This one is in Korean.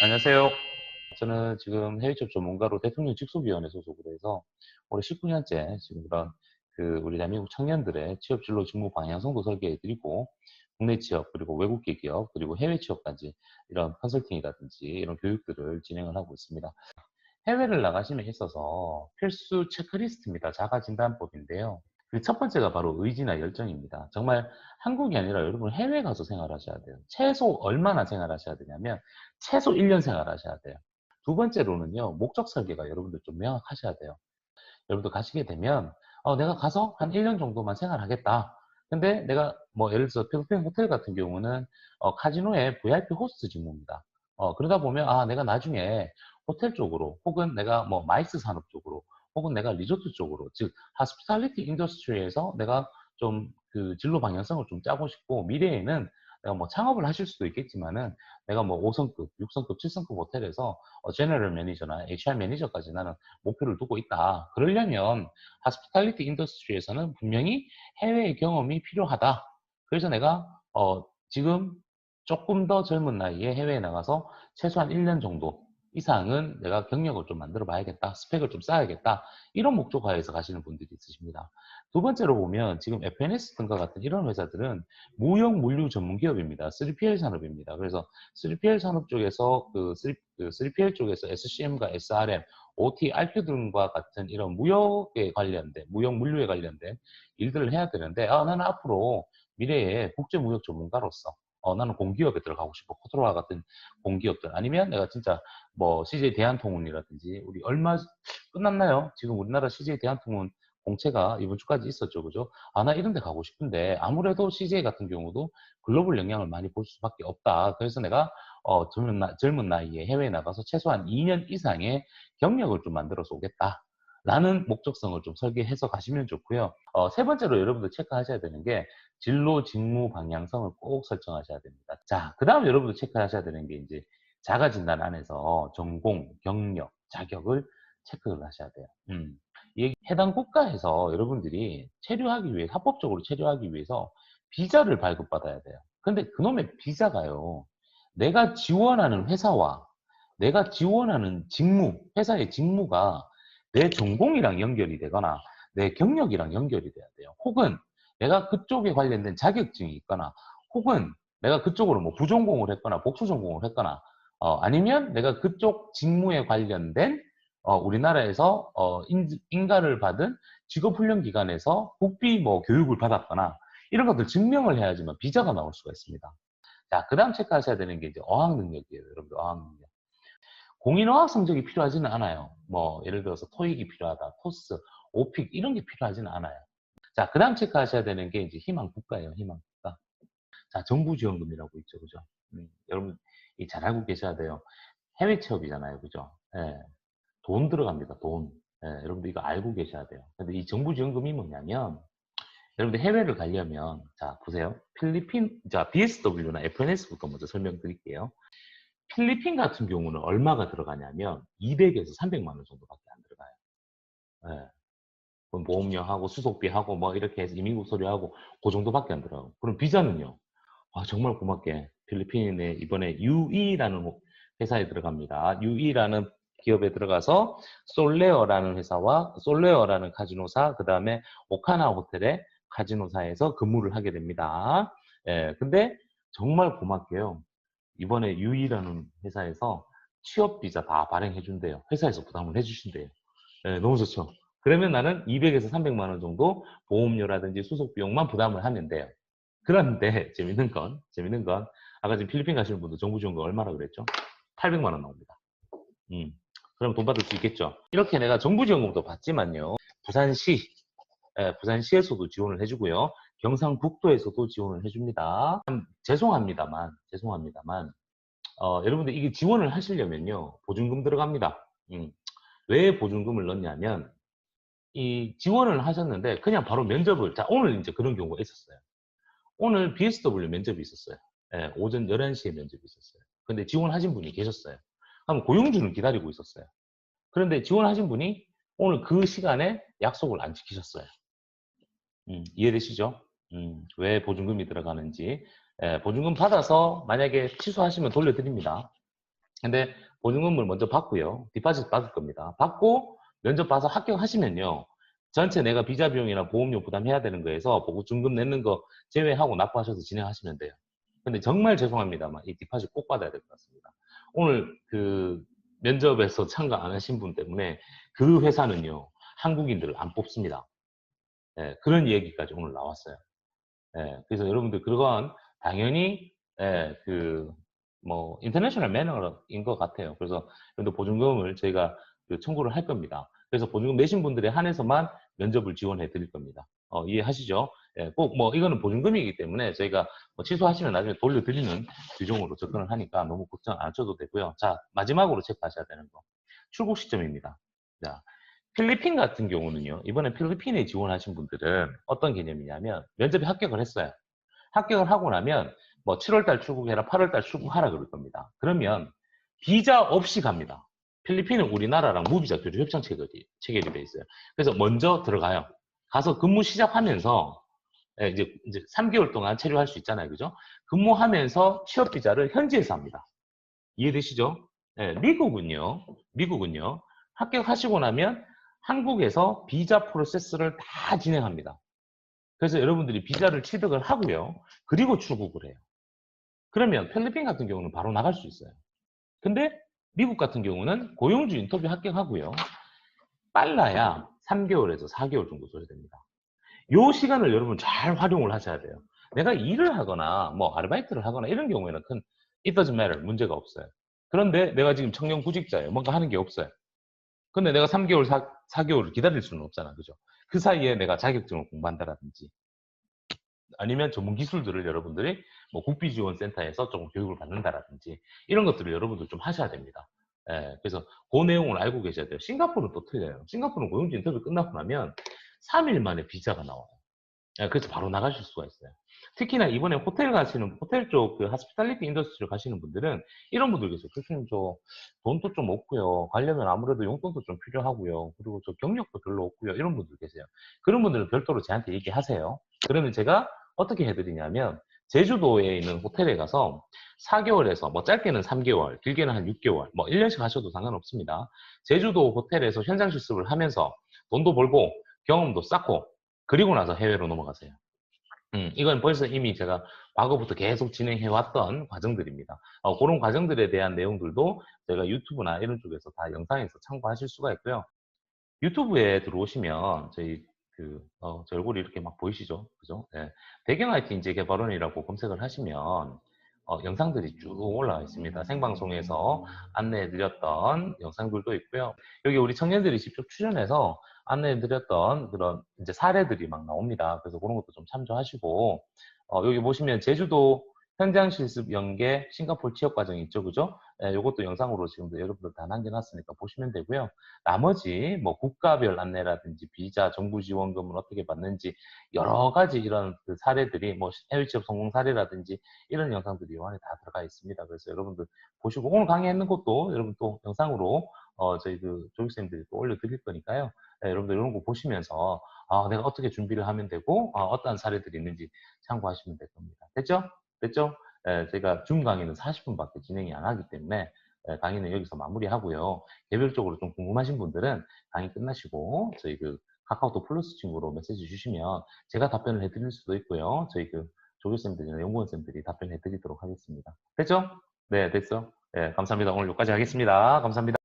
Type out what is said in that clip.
안녕하세요. 저는 지금 해외 취업 전문가로 대통령 직속위원회 소속으로 해서 올해 19년째 지금 그런 우리 대한민국 청년들의 취업 진로 직무 방향성도 설계해드리고 국내 취업 그리고 외국계 기업 그리고 해외 취업까지 이런 컨설팅이라든지 이런 교육들을 진행을 하고 있습니다. 해외를 나가심에 있어서 필수 체크리스트입니다. 자가진단법인데요. 그 첫 번째가 바로 의지나 열정입니다. 정말 한국이 아니라 여러분 해외 가서 생활하셔야 돼요. 최소 얼마나 생활하셔야 되냐면 최소 1년 생활하셔야 돼요. 두 번째로는요. 목적 설계가 여러분들 좀 명확하셔야 돼요. 여러분들 가시게 되면 내가 가서 한 1년 정도만 생활하겠다. 근데 내가 뭐 예를 들어서 필리핀 호텔 같은 경우는 카지노의 VIP 호스트 직무입니다. 그러다 보면 내가 나중에 호텔 쪽으로 혹은 내가 뭐 마이스 산업 쪽으로 혹은 내가 리조트 쪽으로 즉 하스피탈리티 인더스트리에서 내가 좀 그 진로 방향성을 좀 짜고 싶고 미래에는 내가 뭐 창업을 하실 수도 있겠지만은 내가 뭐 5성급, 6성급, 7성급 호텔에서 제너럴 매니저나 HR 매니저까지 나는 목표를 두고 있다. 그러려면 하스피탈리티 인더스트리에서는 분명히 해외의 경험이 필요하다. 그래서 내가 지금 조금 더 젊은 나이에 해외에 나가서 최소한 1년 정도 이상은 내가 경력을 좀 만들어 봐야겠다. 스펙을 좀 쌓아야겠다. 이런 목적하에서 가시는 분들이 있으십니다. 두 번째로 보면 지금 FNS 등과 같은 이런 회사들은 무역 물류 전문 기업입니다. 3PL 산업입니다. 그래서 3PL 산업 쪽에서 3PL 쪽에서 SCM과 SRM, OT, RQ 등과 같은 이런 무역에 관련된, 무역 물류에 관련된 일들을 해야 되는데, 나는 앞으로 미래에 국제무역 전문가로서 나는 공기업에 들어가고 싶어. 코트로와 같은 공기업들. 아니면 내가 진짜 뭐 CJ 대한통운이라든지 우리 얼마 끝났나요? 지금 우리나라 CJ 대한통운 공채가 이번 주까지 있었죠. 그죠? 나 이런 데 가고 싶은데 아무래도 CJ 같은 경우도 글로벌 영향을 많이 볼 수밖에 없다. 그래서 내가 젊은 나이에 해외에 나가서 최소한 2년 이상의 경력을 좀 만들어서 오겠다. 라는 목적성을 좀 설계해서 가시면 좋고요. 세 번째로 여러분들 체크하셔야 되는 게 진로, 직무, 방향성을 꼭 설정하셔야 됩니다. 자, 그 다음 여러분들 체크하셔야 되는 게 이제 자가진단 안에서 전공, 경력, 자격을 체크를 하셔야 돼요. 이 해당 국가에서 여러분들이 체류하기 위해, 합법적으로 체류하기 위해서 비자를 발급받아야 돼요. 근데 그놈의 비자가요, 내가 지원하는 회사와 내가 지원하는 직무, 회사의 직무가 내 전공이랑 연결이 되거나 내 경력이랑 연결이 돼야 돼요. 혹은 내가 그쪽에 관련된 자격증이 있거나 혹은 내가 그쪽으로 뭐 부전공을 했거나 복수 전공을 했거나 아니면 내가 그쪽 직무에 관련된 우리나라에서 인가를 받은 직업훈련기관에서 국비 뭐 교육을 받았거나 이런 것들 증명을 해야지만 비자가 나올 수가 있습니다. 자, 그 다음 체크하셔야 되는 게 이제 어학 능력이에요. 여러분들 어학 능력. 공인 어학 성적이 필요하지는 않아요. 뭐 예를 들어서 토익이 필요하다, 토스, 오픽 이런 게 필요하지는 않아요. 자, 그 다음 체크하셔야 되는 게 이제 희망 국가예요. 희망 국가. 자, 정부 지원금이라고 있죠. 그죠? 여러분 잘 알고 계셔야 돼요. 해외 취업이잖아요. 그죠? 예, 돈 들어갑니다. 돈. 예, 여러분들 이거 알고 계셔야 돼요. 근데 이 정부 지원금이 뭐냐면 여러분들 해외를 가려면 자 보세요. 필리핀 자 BSW나 FNS부터 먼저 설명드릴게요. 필리핀 같은 경우는 얼마가 들어가냐면 200에서 300만 원 정도밖에 안 들어가요. 예. 그럼 보험료하고 수속비하고 뭐 이렇게 해서 이민국 서류하고 그 정도밖에 안 들어가고. 그럼 비자는요. 정말 고맙게 필리핀에 이번에 UE라는 회사에 들어갑니다. UE라는 기업에 들어가서 솔레어라는 회사와 솔레어라는 카지노사, 그 다음에 오카나 호텔의 카지노사에서 근무를 하게 됩니다. 예, 근데 정말 고맙게요. 이번에 UE라는 회사에서 취업 비자 다 발행해 준대요. 회사에서 부담을 해 주신대요. 예, 너무 좋죠. 그러면 나는 200에서 300만 원 정도 보험료라든지 수속 비용만 부담을 하면 돼요. 그런데 재밌는 건 아까 지금 필리핀 가시는 분들 정부 지원금 얼마나 그랬죠? 800만 원 나옵니다. 그럼 돈 받을 수 있겠죠? 이렇게 내가 정부 지원금도 받지만요. 부산시, 부산시에서도 지원을 해주고요. 경상북도에서도 지원을 해줍니다. 죄송합니다만, 여러분들 이게 지원을 하시려면요. 보증금 들어갑니다. 왜 보증금을 넣냐면, 이 지원을 하셨는데 그냥 바로 면접을, 자, 오늘 이제 그런 경우가 있었어요. 오늘 BSW 면접이 있었어요. 예, 오전 11시에 면접이 있었어요. 근데 지원하신 분이 계셨어요. 그럼 고용주는 기다리고 있었어요. 그런데 지원하신 분이 오늘 그 시간에 약속을 안 지키셨어요. 이해되시죠? 왜 보증금이 들어가는지. 예, 보증금 받아서 만약에 취소하시면 돌려드립니다. 근데 보증금을 먼저 받고요. 디파짓 받을 겁니다. 받고 면접 봐서 합격하시면요. 전체 내가 비자 비용이나 보험료 부담해야 되는 거에서 보증금 내는 거 제외하고 납부하셔서 진행하시면 돼요. 근데 정말 죄송합니다만 이 디파짓 꼭 받아야 될 것 같습니다. 오늘 그 면접에서 참가 안 하신 분 때문에 그 회사는요. 한국인들을 안 뽑습니다. 예, 그런 얘기까지 오늘 나왔어요. 예, 그래서 여러분들 그건 당연히 예, 뭐 인터내셔널 매너인 것 같아요. 그래서 여러분들 보증금을 저희가 청구를 할 겁니다. 그래서 보증금 내신 분들에 한해서만 면접을 지원해 드릴 겁니다. 이해하시죠? 예, 꼭 뭐 이거는 보증금이기 때문에 저희가 뭐 취소하시면 나중에 돌려드리는 규정으로 접근을 하니까 너무 걱정 안 하셔도 되고요. 자, 마지막으로 체크하셔야 되는 거. 출국 시점입니다. 자, 필리핀 같은 경우는요. 이번에 필리핀에 지원하신 분들은 어떤 개념이냐면 면접에 합격을 했어요. 합격을 하고 나면 뭐 7월달 출국해라, 8월달 출국하라 그럴 겁니다. 그러면 비자 없이 갑니다. 필리핀은 우리나라랑 무비자 교류 협정 체결이 돼 있어요. 그래서 먼저 들어가요. 가서 근무 시작하면서 예, 이제 3개월 동안 체류할 수 있잖아요. 그죠? 근무하면서 취업 비자를 현지에서 합니다. 이해되시죠? 네, 미국은요, 합격하시고 나면 한국에서 비자 프로세스를 다 진행합니다. 그래서 여러분들이 비자를 취득을 하고요. 그리고 출국을 해요. 그러면 필리핀 같은 경우는 바로 나갈 수 있어요. 근데 미국 같은 경우는 고용주 인터뷰 합격하고요. 빨라야 3개월에서 4개월 정도 소요됩니다. 요 시간을 여러분 잘 활용을 하셔야 돼요. 내가 일을 하거나 뭐 아르바이트를 하거나 이런 경우에는 it doesn't matter. 문제가 없어요. 그런데 내가 지금 청년 구직자예요. 뭔가 하는 게 없어요. 근데 내가 3개월, 4개월을 기다릴 수는 없잖아. 그죠? 그 사이에 내가 자격증을 공부한다라든지 아니면 전문 기술들을 여러분들이 뭐 국비지원센터에서 조금 교육을 받는다라든지 이런 것들을 여러분들 좀 하셔야 됩니다. 예, 그래서 그 내용을 알고 계셔야 돼요. 싱가포르는 또 틀려요. 싱가포르는 고용주 인터뷰 끝나고 나면 3일 만에 비자가 나와요. 예, 그래서 바로 나가실 수가 있어요. 특히나 이번에 호텔 쪽 그 하스피탈리티 인더스트리를 가시는 분들은 이런 분들 계세요. 교수님 저 돈도 좀 없고요. 가려면 아무래도 용돈도 좀 필요하고요. 그리고 저 경력도 별로 없고요. 이런 분들 계세요. 그런 분들은 별도로 저한테 얘기하세요. 그러면 제가 어떻게 해드리냐면 제주도에 있는 호텔에 가서 4개월에서 뭐 짧게는 3개월, 길게는 한 6개월, 뭐 1년씩 하셔도 상관없습니다. 제주도 호텔에서 현장 실습을 하면서 돈도 벌고 경험도 쌓고 그리고 나서 해외로 넘어가세요. 이건 벌써 이미 제가 과거부터 계속 진행해왔던 과정들입니다. 그런 과정들에 대한 내용들도 제가 유튜브나 이런 쪽에서 다 영상에서 참고하실 수가 있고요. 유튜브에 들어오시면 제 얼굴이 이렇게 막 보이시죠? 그죠? 예. 배경 IT 인재 개발원이라고 검색을 하시면 영상들이 쭉 올라와 있습니다. 생방송에서 안내해드렸던 영상들도 있고요. 여기 우리 청년들이 직접 출연해서 안내해드렸던 그런 이제 사례들이 막 나옵니다. 그래서 그런 것도 좀 참조하시고 여기 보시면 제주도 현장 실습 연계 싱가포르 취업 과정이 있죠, 그죠? 예, 이것도 영상으로 지금도 여러분들 다 남겨놨으니까 보시면 되고요. 나머지 뭐 국가별 안내라든지 비자, 정부 지원금을 어떻게 받는지 여러 가지 이런 그 사례들이 뭐 해외 취업 성공 사례라든지 이런 영상들이 요 안에 다 들어가 있습니다. 그래서 여러분들 보시고 오늘 강의했는 것도 여러분 또 영상으로 저희 그 조교생들이 또 올려드릴 거니까요. 네, 여러분들 이런 거 보시면서 내가 어떻게 준비를 하면 되고 어떠한 사례들이 있는지 참고하시면 될 겁니다. 됐죠? 됐죠? 제가 줌 강의는 40분밖에 진행이 안 하기 때문에 강의는 여기서 마무리하고요. 개별적으로 좀 궁금하신 분들은 강의 끝나시고 저희 그 카카오톡 플러스 친구로 메시지 주시면 제가 답변을 해드릴 수도 있고요. 저희 그 조교쌤들이나 연구원쌤들이 답변해 드리도록 하겠습니다. 됐죠? 네, 됐어. 네, 감사합니다. 오늘 여기까지 하겠습니다. 감사합니다.